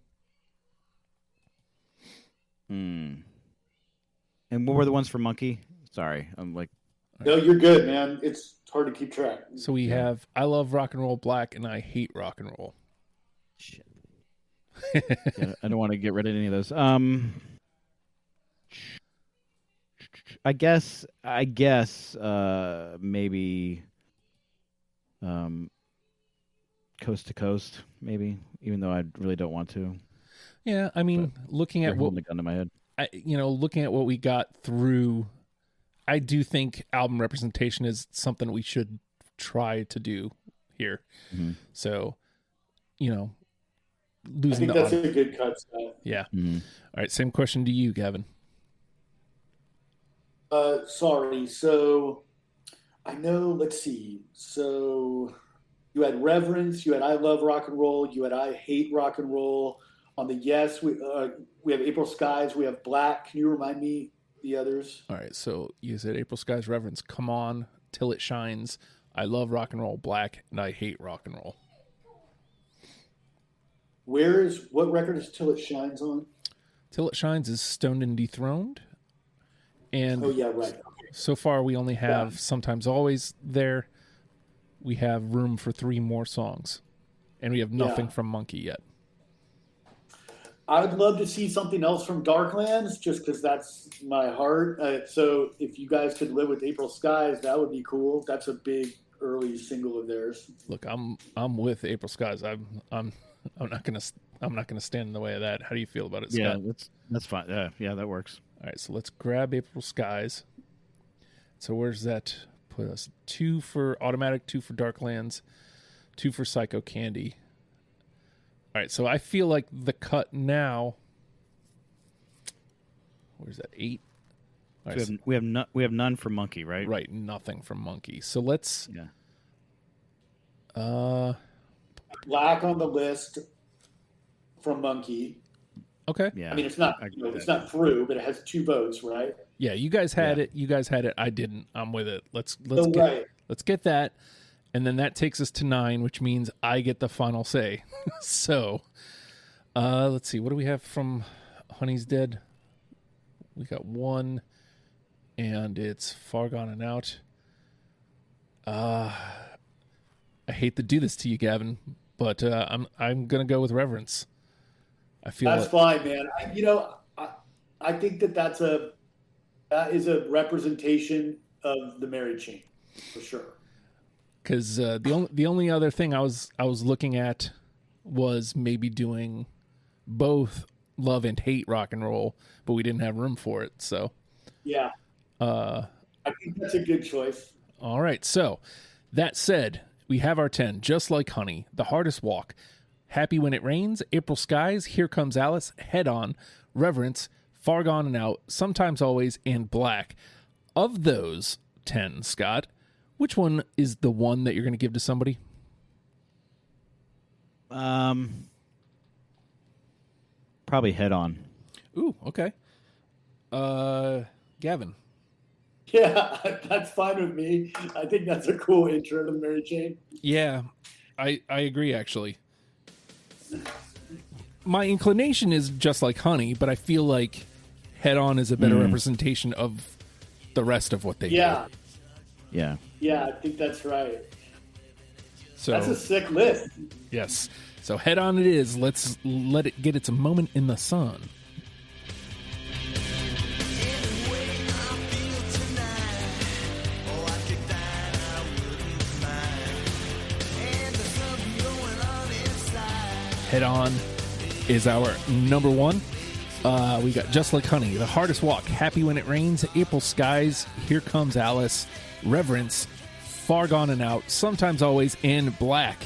B: And what were the ones for Monkey? Sorry, I'm like,
C: No, you're good, man. It's hard to keep track.
A: So we have I Love Rock and Roll, Black, and I Hate Rock and Roll.
B: shit. Yeah, I don't want to get rid of any of those. I guess maybe Coast to Coast, maybe, even though I really don't want to.
A: Yeah, I mean, looking
B: You're
A: at what
B: holding the gun to my head.
A: looking at what we got through, I do think album representation is something we should try to do here.
B: Mm-hmm.
A: So,
C: I
A: losing
C: think
A: the
C: that's a good cut, Scott.
A: yeah.
B: Mm-hmm.
A: All right, same question to you, Gavin.
C: Sorry. So I know, let's see. So you had Reverence, you had I Love Rock and Roll, you had I Hate Rock and Roll. On the yes, we have April Skies, we have Black. Can you remind me the others?
A: All right, so you said April Skies, Reverence, Come On, Till It Shines, I Love Rock and Roll, Black, and I Hate Rock and Roll.
C: What record is Till It Shines on?
A: Till It Shines is Stoned and Dethroned. And
C: Oh, yeah, right.
A: so far we only have Sometimes Always there. We have room for 3 more songs. And we have nothing
C: Yeah.
A: from Monkey yet.
C: I would love to see something else from Darklands, just because that's my heart. So if you guys could live with April Skies, that would be cool. That's a big early single of theirs.
A: Look, I'm with April Skies. I'm not gonna stand in the way of that. How do you feel about it, Scott?
B: Yeah, that's fine. Yeah, that works.
A: All right, so let's grab April Skies. So where's that put us? 2 for Automatic, 2 for Darklands, 2 for Psycho Candy. All right, so I feel like the cut now. Where's that? 8. All right,
B: So we have none for Monkey, right?
A: right, nothing from Monkey. So let's.
B: Yeah.
C: Black on the list from Monkey.
A: Okay.
B: Yeah.
C: I mean, it's not
B: I get
C: it's
B: that.
C: not through, but it has 2 votes, right?
A: Yeah, you guys had
B: Yeah.
A: it. You guys had it. I didn't. I'm with it. Let's
C: So,
A: get
C: right.
A: let's get that, and then that takes us to 9, which means I get the final say. So, let's see. What do we have from Honey's Dead? We got 1, and it's Far Gone and Out. I hate to do this to you, Gavin, but I'm gonna go with Reverence. I feel
C: That's fine, man. I think that is a representation of the Mary Chain, for sure.
A: because the only other thing I was looking at was maybe doing both Love and Hate Rock and Roll, but we didn't have room for it. So,
C: Yeah. I think that's a good choice.
A: all right. So, that said, we have our 10, Just Like Honey, The Hardest Walk, Happy When It Rains, April Skies, Here Comes Alice, Head On, Reverence, Far Gone and Out, Sometimes Always, and Black. Of those 10, Scott, which one is the one that you're going to give to somebody?
B: Probably Head On.
A: Ooh, okay. Gavin.
C: Yeah, that's fine with me. I think that's a cool intro to the Mary Chain.
A: Yeah, I agree, actually. My inclination is Just Like Honey, but I feel like Head On is a better representation of the rest of what they
C: Yeah.
A: do.
B: Yeah.
C: Yeah, I think that's right.
A: So,
C: That's a sick list.
A: yes. So Head On it is. Let's let it get its moment in the sun. Head On is our number one. We got Just Like Honey, The Hardest Walk, Happy When It Rains, April Skies, Here Comes Alice, Reverence, Far Gone and Out, Sometimes Always, and Black.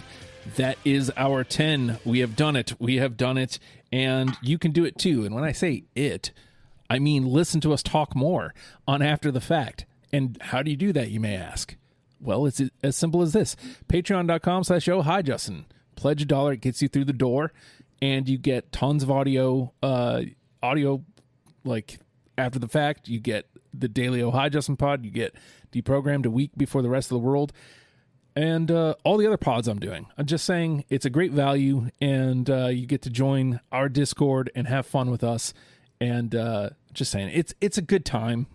A: That is our 10. We have done it. We have done it. And you can do it too. And when I say it, I mean listen to us talk more on After the Fact. And how do you do that, you may ask? Well, it's as simple as this. Patreon.com/oh hi Justin. Pledge $1, it gets you through the door, and you get tons of audio like After the Fact. You get the daily Oh Hi Justin pod. You get Deprogrammed a week before the rest of the world, and all the other pods I'm doing. I'm just saying it's a great value, and you get to join our Discord and have fun with us. And just saying, it's a good time,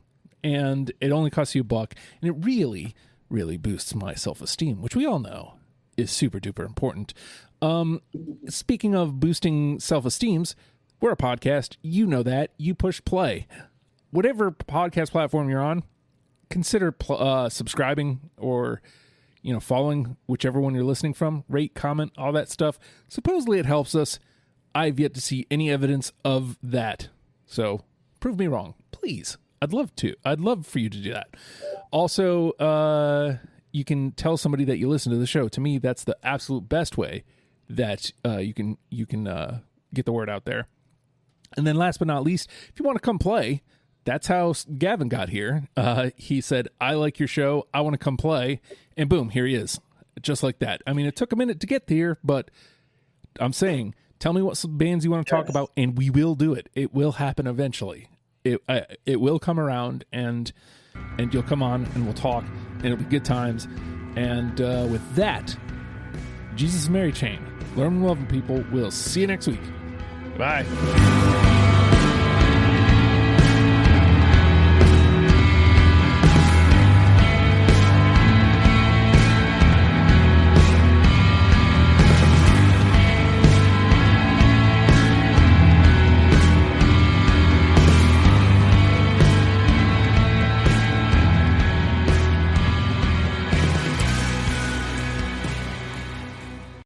A: and it only costs you $1, and it really, really boosts my self-esteem, which we all know is super duper important. Speaking of boosting self-esteems, we're a podcast. You know that. You push play. Whatever podcast platform you're on, consider subscribing or following whichever one you're listening from. Rate, comment, all that stuff. Supposedly it helps us. I've yet to see any evidence of that. So prove me wrong, please. I'd love to. I'd love for you to do that. Also, you can tell somebody that you listen to the show. To me, that's the absolute best way that you can get the word out there. And then last but not least, if you want to come play, that's how Gavin got here. He said, I like your show. I want to come play. And boom, here he is. Just like that. I mean, it took a minute to get here, but I'm saying, tell me what bands you want to talk about, and we will do it. It will happen eventually. It will come around, and you'll come on, and we'll talk, and it'll be good times. And with that, Jesus and Mary Chain, learn and love people. We'll see you next week. Bye.